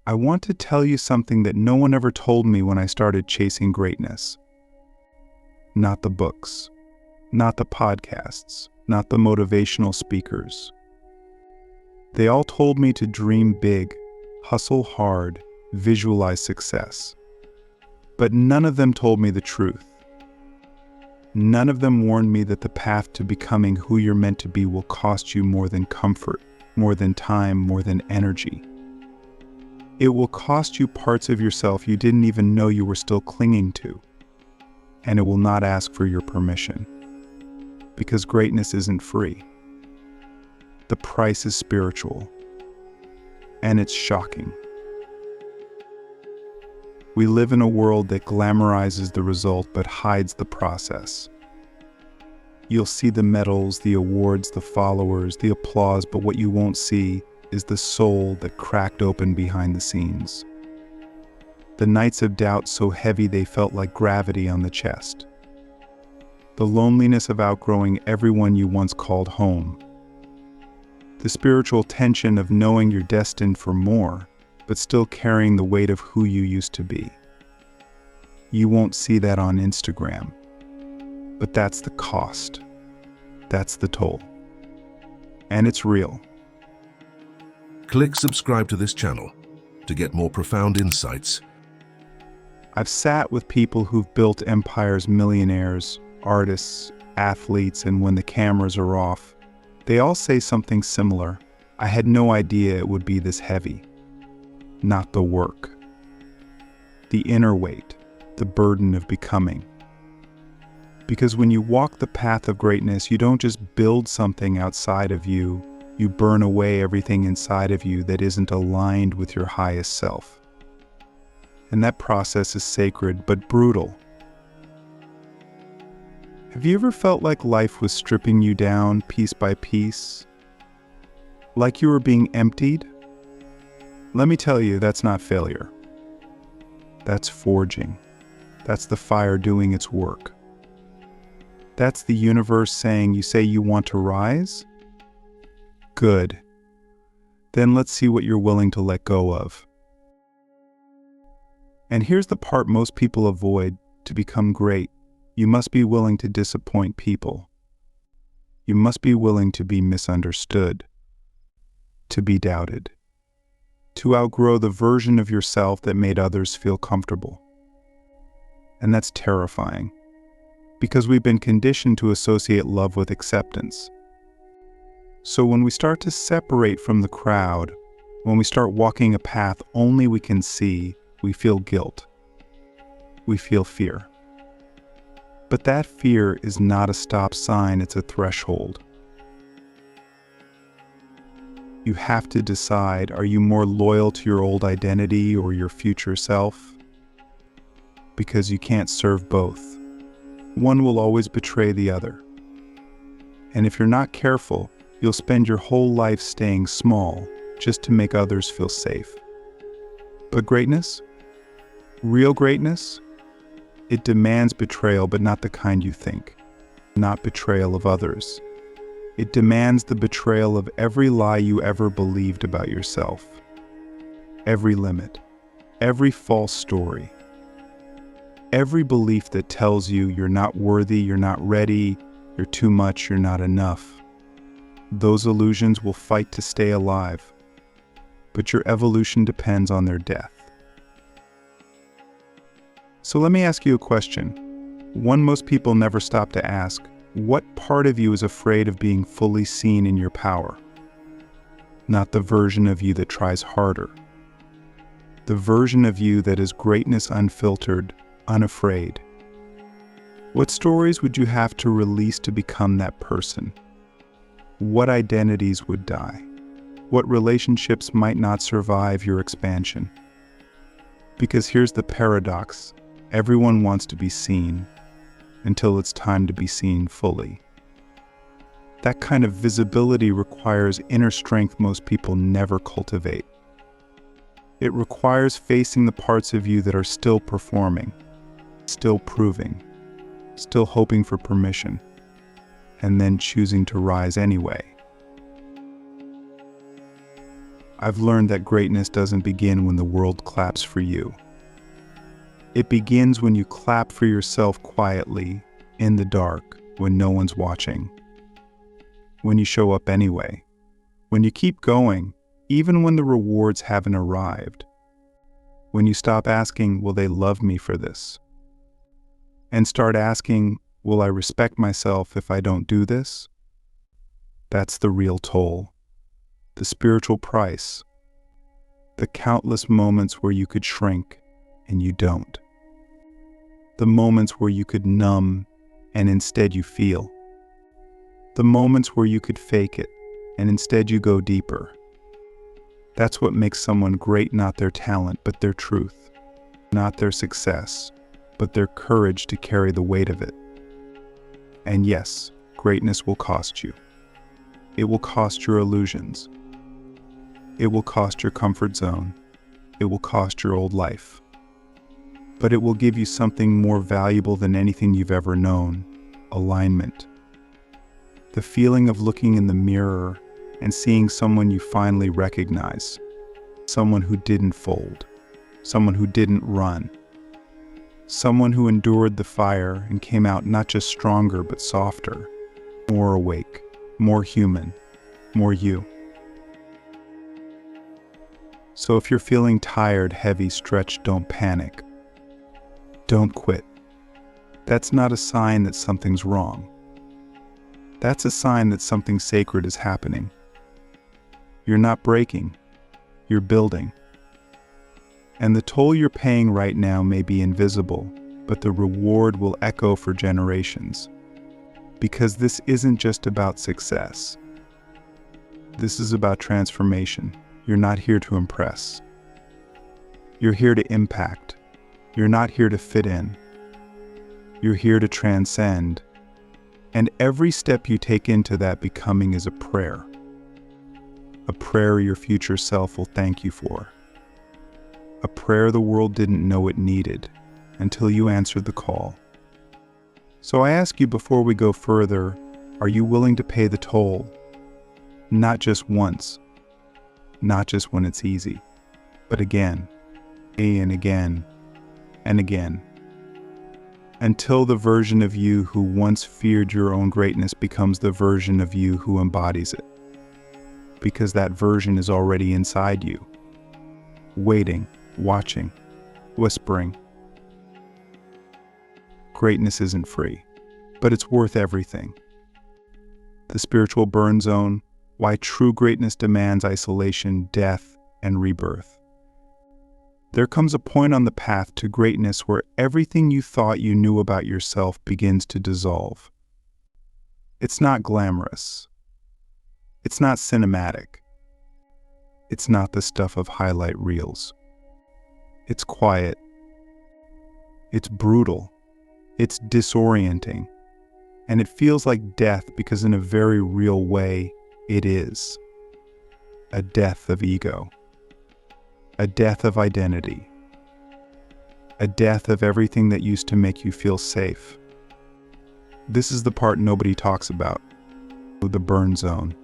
I want to tell you something that no one ever told me when I started chasing greatness. Not the books, not the podcasts, not the motivational speakers. They all told me to dream big, hustle hard, visualize success. But none of them told me the truth. None of them warned me that the path to becoming who you're meant to be will cost you more than comfort, more than time, more than energy. It will cost you parts of yourself you didn't even know you were still clinging to. And it will not ask for your permission. Because greatness isn't free. The price is spiritual. And it's shocking. We live in a world that glamorizes the result but hides the process. You'll see the medals, the awards, the followers, the applause, but what you won't see is the soul that cracked open behind the scenes. The nights of doubt so heavy they felt like gravity on the chest. The loneliness of outgrowing everyone you once called home. The spiritual tension of knowing you're destined for more, but still carrying the weight of who you used to be. You won't see that on Instagram, but that's the cost. That's the toll. And it's real. Click subscribe to this channel to get more profound insights. I've sat with people who've built empires, millionaires, artists, athletes, and when the cameras are off, they all say something similar. I had no idea it would be this heavy. Not the work. The inner weight, the burden of becoming. Because when you walk the path of greatness, you don't just build something outside of you, you burn away everything inside of you that isn't aligned with your highest self. And that process is sacred but brutal. Have you ever felt like life was stripping you down piece by piece? Like you were being emptied? Let me tell you, that's not failure. That's forging. That's the fire doing its work. That's the universe saying, you say you want to rise? Good. Then let's see what you're willing to let go of. And here's the part most people avoid. To become great, you must be willing to disappoint people. You must be willing to be misunderstood, to be doubted, to outgrow the version of yourself that made others feel comfortable. And that's terrifying, because we've been conditioned to associate love with acceptance. So when we start to separate from the crowd, when we start walking a path only we can see, we feel guilt. We feel fear. But that fear is not a stop sign, it's a threshold. You have to decide, are you more loyal to your old identity or your future self? Because you can't serve both. One will always betray the other. And if you're not careful, you'll spend your whole life staying small just to make others feel safe. But greatness? Real greatness? It demands betrayal, but not the kind you think. Not betrayal of others. It demands the betrayal of every lie you ever believed about yourself. Every limit. Every false story. Every belief that tells you you're not worthy, you're not ready, you're too much, you're not enough. Those illusions will fight to stay alive, but your evolution depends on their death. So let me ask you a question, one most people never stop to ask. What part of you is afraid of being fully seen in your power? Not the version of you that tries harder. The version of you that is greatness unfiltered, unafraid. What stories would you have to release to become that person? What identities would die? What relationships might not survive your expansion? Because here's the paradox. Everyone wants to be seen until it's time to be seen fully. That kind of visibility requires inner strength most people never cultivate. It requires facing the parts of you that are still performing, still proving, still hoping for permission, and then choosing to rise anyway. I've learned that greatness doesn't begin when the world claps for you. It begins when you clap for yourself quietly, in the dark, when no one's watching. When you show up anyway. When you keep going, even when the rewards haven't arrived. When you stop asking, will they love me for this? And start asking, will I respect myself if I don't do this? That's the real toll. The spiritual price. The countless moments where you could shrink and you don't. The moments where you could numb and instead you feel. The moments where you could fake it and instead you go deeper. That's what makes someone great, not their talent, but their truth. Not their success, but their courage to carry the weight of it. And yes, greatness will cost you. It will cost your illusions. It will cost your comfort zone. It will cost your old life. But it will give you something more valuable than anything you've ever known: alignment. The feeling of looking in the mirror and seeing someone you finally recognize. Someone who didn't fold. Someone who didn't run. Someone who endured the fire and came out not just stronger but softer, more awake, more human, more you. So if you're feeling tired, heavy, stretched, don't panic. Don't quit. That's not a sign that something's wrong. That's a sign that something sacred is happening. You're not breaking, you're building. And the toll you're paying right now may be invisible, but the reward will echo for generations. Because this isn't just about success. This is about transformation. You're not here to impress. You're here to impact. You're not here to fit in. You're here to transcend. And every step you take into that becoming is a prayer. A prayer your future self will thank you for. A prayer the world didn't know it needed until you answered the call. So I ask you before we go further, are you willing to pay the toll? Not just once, not just when it's easy, but again, and again, and again. Until the version of you who once feared your own greatness becomes the version of you who embodies it. Because that version is already inside you, waiting, watching, whispering. Greatness isn't free, but it's worth everything. The spiritual burn zone, why true greatness demands isolation, death, and rebirth. There comes a point on the path to greatness where everything you thought you knew about yourself begins to dissolve. It's not glamorous. It's not cinematic. It's not the stuff of highlight reels. It's quiet. It's brutal. It's disorienting. And it feels like death because in a very real way, it is. A death of ego. A death of identity. A death of everything that used to make you feel safe. This is the part nobody talks about. The burn zone.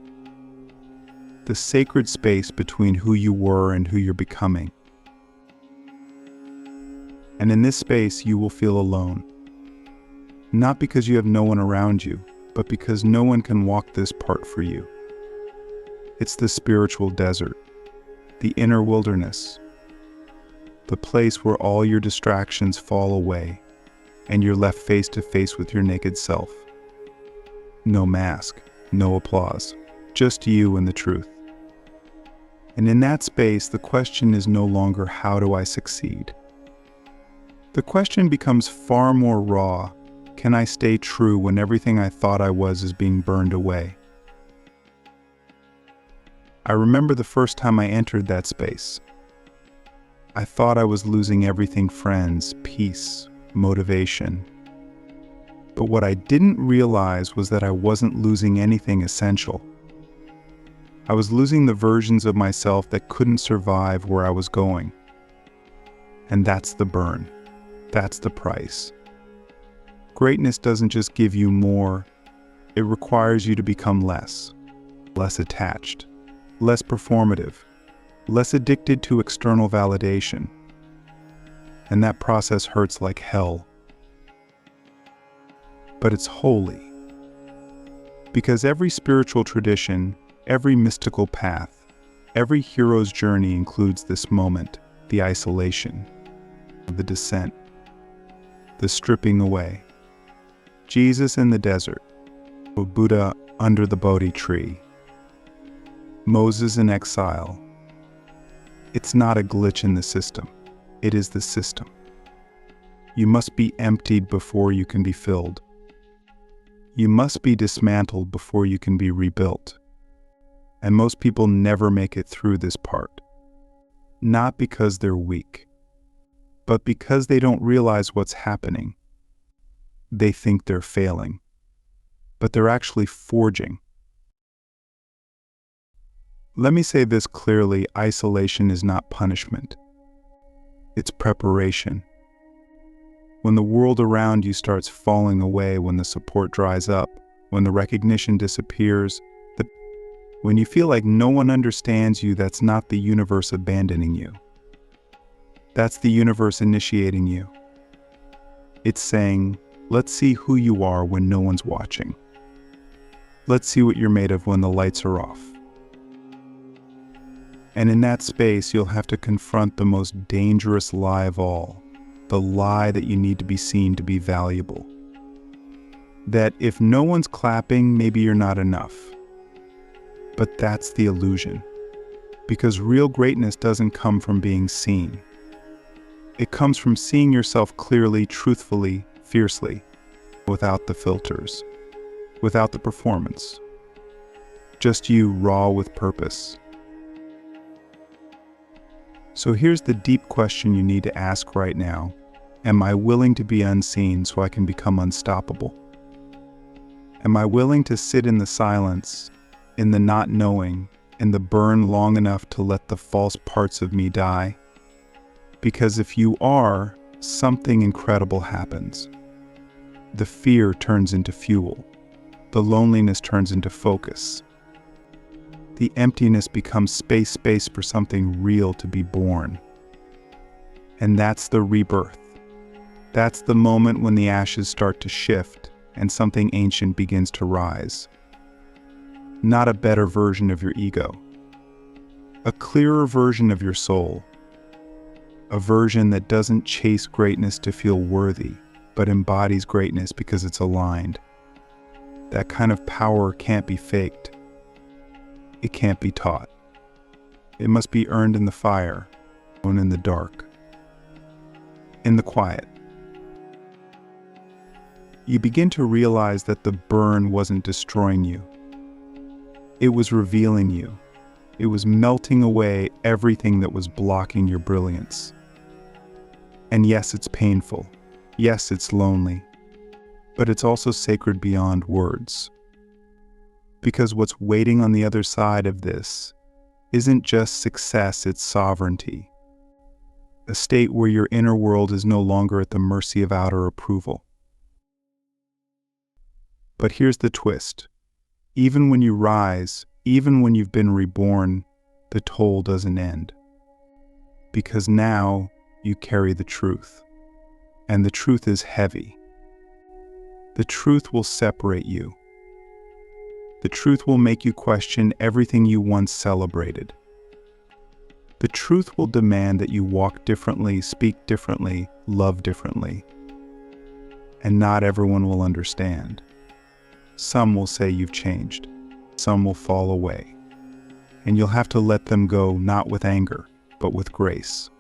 The sacred space between who you were and who you're becoming. And in this space, you will feel alone. Not because you have no one around you, but because no one can walk this part for you. It's the spiritual desert, the inner wilderness, the place where all your distractions fall away and you're left face to face with your naked self. No mask, no applause, just you and the truth. And in that space, the question is no longer, how do I succeed? The question becomes far more raw. Can I stay true when everything I thought I was is being burned away? I remember the first time I entered that space. I thought I was losing everything: friends, peace, motivation. But what I didn't realize was that I wasn't losing anything essential. I was losing the versions of myself that couldn't survive where I was going. And that's the burn. That's the price. Greatness doesn't just give you more, it requires you to become less attached, less performative, less addicted to external validation. And that process hurts like hell. But it's holy. Because every spiritual tradition, every mystical path, every hero's journey includes this moment, the isolation, the descent, the stripping away. Jesus in the desert, Buddha under the Bodhi tree, Moses in exile. It's not a glitch in the system. It is the system. You must be emptied before you can be filled. You must be dismantled before you can be rebuilt. And most people never make it through this part. Not because they're weak, but because they don't realize what's happening. They think they're failing, but they're actually forging. Let me say this clearly: isolation is not punishment. It's preparation. When the world around you starts falling away, when the support dries up, when the recognition disappears, when you feel like no one understands you, that's not the universe abandoning you. That's the universe initiating you. It's saying, let's see who you are when no one's watching. Let's see what you're made of when the lights are off. And in that space, you'll have to confront the most dangerous lie of all, the lie that you need to be seen to be valuable. That if no one's clapping, maybe you're not enough. But that's the illusion, because real greatness doesn't come from being seen. It comes from seeing yourself clearly, truthfully, fiercely, without the filters, without the performance. Just you, raw with purpose. So here's the deep question you need to ask right now. Am I willing to be unseen so I can become unstoppable? Am I willing to sit in the silence, in the not knowing, in the burn long enough to let the false parts of me die? Because if you are, something incredible happens. The fear turns into fuel. The loneliness turns into focus. The emptiness becomes space for something real to be born. And that's the rebirth. That's the moment when the ashes start to shift and something ancient begins to rise. Not a better version of your ego. A clearer version of your soul. A version that doesn't chase greatness to feel worthy, but embodies greatness because it's aligned. That kind of power can't be faked. It can't be taught. It must be earned in the fire, known in the dark, in the quiet. You begin to realize that the burn wasn't destroying you. It was revealing you. It was melting away everything that was blocking your brilliance. And yes, it's painful. Yes, it's lonely. But it's also sacred beyond words. Because what's waiting on the other side of this isn't just success, it's sovereignty. A state where your inner world is no longer at the mercy of outer approval. But here's the twist. Even when you rise, even when you've been reborn, the toll doesn't end. Because now you carry the truth. And the truth is heavy. The truth will separate you. The truth will make you question everything you once celebrated. The truth will demand that you walk differently, speak differently, love differently. And not everyone will understand. Some will say you've changed. Some will fall away. And you'll have to let them go, not with anger, but with grace.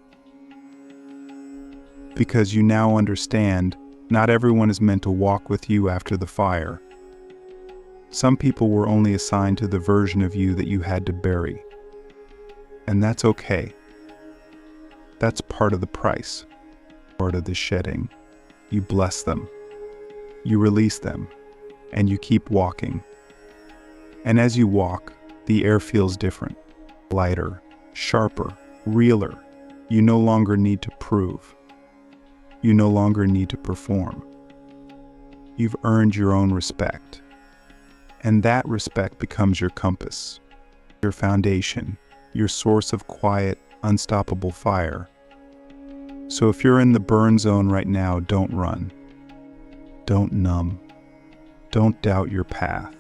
Because you now understand, not everyone is meant to walk with you after the fire. Some people were only assigned to the version of you that you had to bury. And that's okay. That's part of the price, part of the shedding. You bless them, you release them, and you keep walking. And as you walk, the air feels different, lighter, sharper, realer. You no longer need to prove. You no longer need to perform. You've earned your own respect. And that respect becomes your compass, your foundation, your source of quiet, unstoppable fire. So if you're in the burn zone right now, don't run. Don't numb. Don't doubt your path.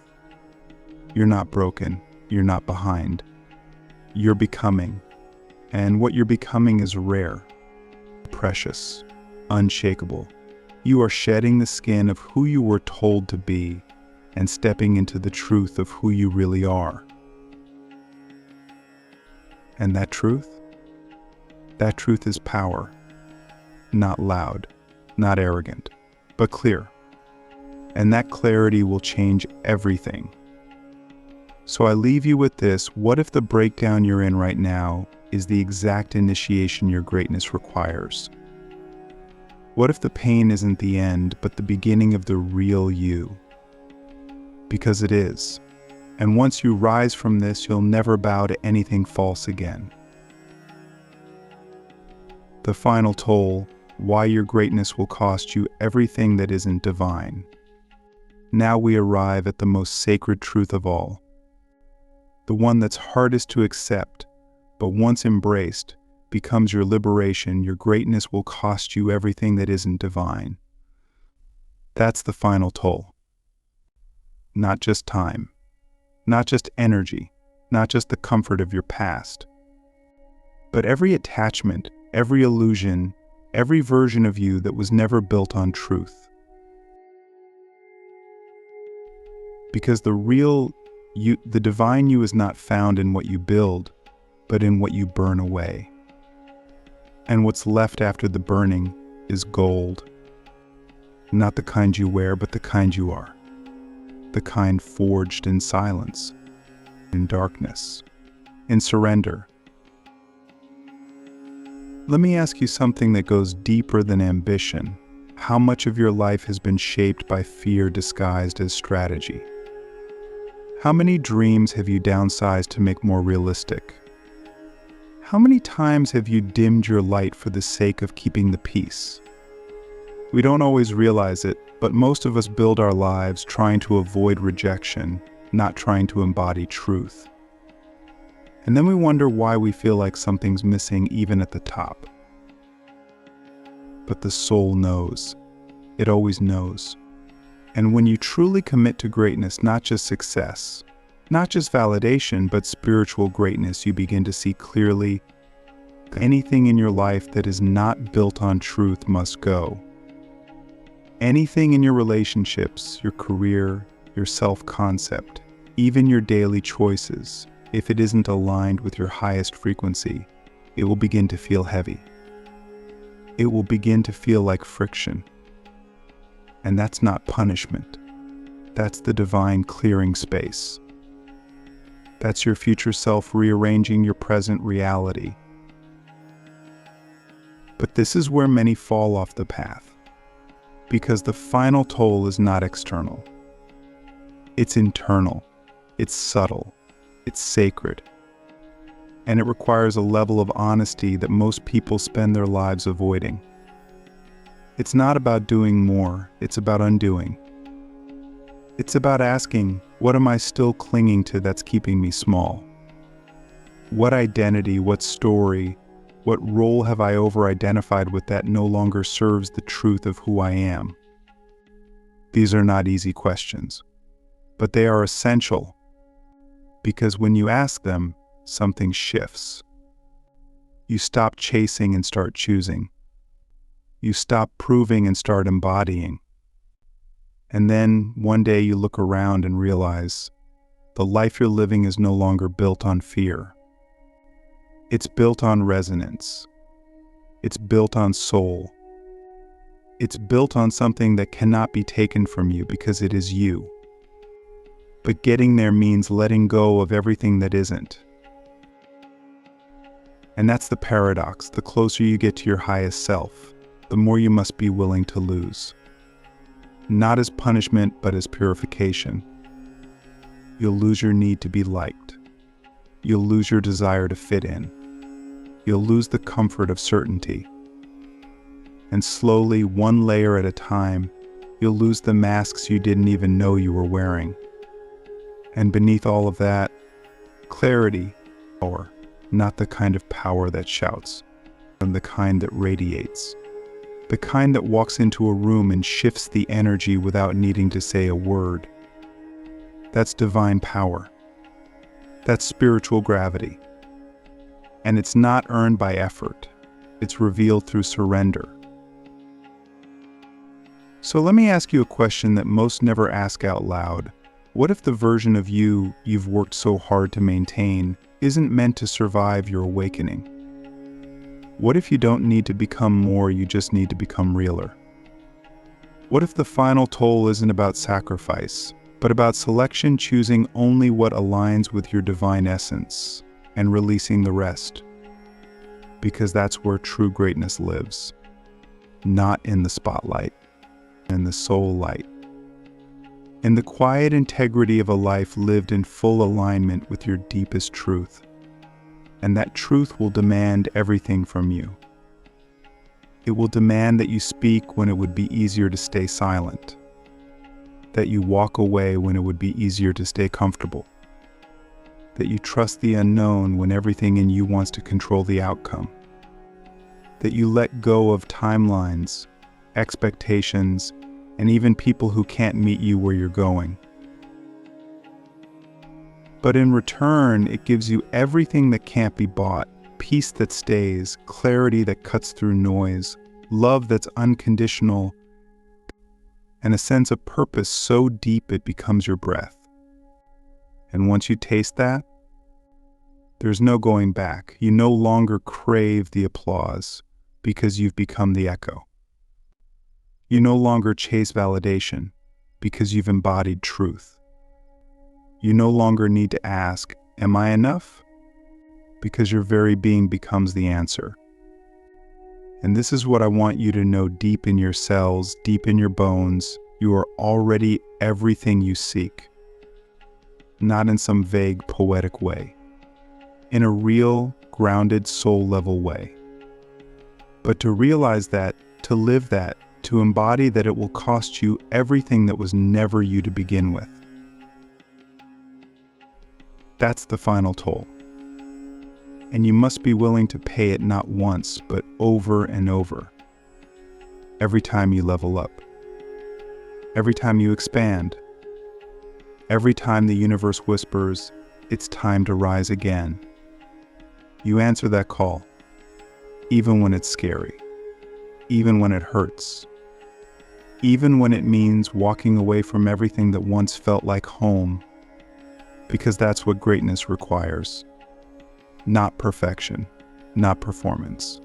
You're not broken. You're not behind. You're becoming. And what you're becoming is rare, precious, unshakable. You are shedding the skin of who you were told to be and stepping into the truth of who you really are. And that truth is power. Not loud, not arrogant, but clear. And that clarity will change everything. So I leave you with this: what if the breakdown you're in right now is the exact initiation your greatness requires? What if the pain isn't the end, but the beginning of the real you? Because it is. And once you rise from this, you'll never bow to anything false again. The final toll: why your greatness will cost you everything that isn't divine. Now we arrive at the most sacred truth of all. The one that's hardest to accept, but once embraced, becomes your liberation. Your greatness will cost you everything that isn't divine. That's the final toll. Not just time, not just energy, not just the comfort of your past, but every attachment, every illusion, every version of you that was never built on truth. Because the real you, the divine you, is not found in what you build, but in what you burn away. And what's left after the burning is gold. Not the kind you wear, but the kind you are. The kind forged in silence, in darkness, in surrender. Let me ask you something that goes deeper than ambition. How much of your life has been shaped by fear disguised as strategy? How many dreams have you downsized to make more realistic? How many times have you dimmed your light for the sake of keeping the peace? We don't always realize it, but most of us build our lives trying to avoid rejection, not trying to embody truth. And then we wonder why we feel like something's missing even at the top. But the soul knows. It always knows. And when you truly commit to greatness, not just success, not just validation, but spiritual greatness, you begin to see clearly. Anything in your life that is not built on truth must go. Anything in your relationships, your career, your self-concept, even your daily choices, if it isn't aligned with your highest frequency, it will begin to feel heavy. It will begin to feel like friction. And that's not punishment. That's the divine clearing space. That's your future self rearranging your present reality. But this is where many fall off the path, because the final toll is not external. It's internal, it's subtle, it's sacred, and it requires a level of honesty that most people spend their lives avoiding. It's not about doing more, it's about undoing. It's about asking, what am I still clinging to that's keeping me small? What identity, what story, what role have I over-identified with that no longer serves the truth of who I am? These are not easy questions, but they are essential, because when you ask them, something shifts. You stop chasing and start choosing. You stop proving and start embodying. And then one day you look around and realize the life you're living is no longer built on fear. It's built on resonance. It's built on soul. It's built on something that cannot be taken from you because it is you. But getting there means letting go of everything that isn't. And that's the paradox. The closer you get to your highest self, the more you must be willing to lose. Not as punishment, but as purification. You'll lose your need to be liked. You'll lose your desire to fit in. You'll lose the comfort of certainty. And slowly, one layer at a time, you'll lose the masks you didn't even know you were wearing. And beneath all of that, clarity, power, not the kind of power that shouts, but the kind that radiates. The kind that walks into a room and shifts the energy without needing to say a word. That's divine power. That's spiritual gravity. And it's not earned by effort. It's revealed through surrender. So let me ask you a question that most never ask out loud. What if the version of you you've worked so hard to maintain isn't meant to survive your awakening? What if you don't need to become more, you just need to become realer? What if the final toll isn't about sacrifice, but about selection, choosing only what aligns with your divine essence and releasing the rest? Because that's where true greatness lives, not in the spotlight, in the soul light. In the quiet integrity of a life lived in full alignment with your deepest truth. And that truth will demand everything from you. It will demand that you speak when it would be easier to stay silent, that you walk away when it would be easier to stay comfortable, that you trust the unknown when everything in you wants to control the outcome, that you let go of timelines, expectations, and even people who can't meet you where you're going. But in return, it gives you everything that can't be bought, peace that stays, clarity that cuts through noise, love that's unconditional, and a sense of purpose so deep it becomes your breath. And once you taste that, there's no going back. You no longer crave the applause because you've become the echo. You no longer chase validation because you've embodied truth. You no longer need to ask, am I enough? Because your very being becomes the answer. And this is what I want you to know deep in your cells, deep in your bones. You are already everything you seek. Not in some vague, poetic way. In a real, grounded, soul-level way. But to realize that, to live that, to embody that, it will cost you everything that was never you to begin with. That's the final toll. And you must be willing to pay it not once, but over and over. Every time you level up. Every time you expand. Every time the universe whispers, it's time to rise again. You answer that call, even when it's scary, even when it hurts, even when it means walking away from everything that once felt like home. Because that's what greatness requires. Not perfection, not performance,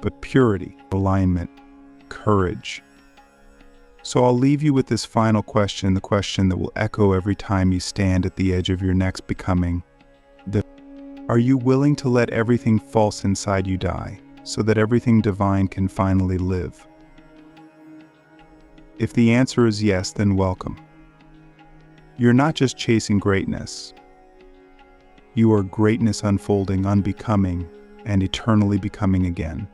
but purity, alignment, courage. So I'll leave you with this final question, the question that will echo every time you stand at the edge of your next becoming. Are you willing to let everything false inside you die, so that everything divine can finally live? If the answer is yes, then welcome. You're not just chasing greatness. You are greatness unfolding, unbecoming, and eternally becoming again.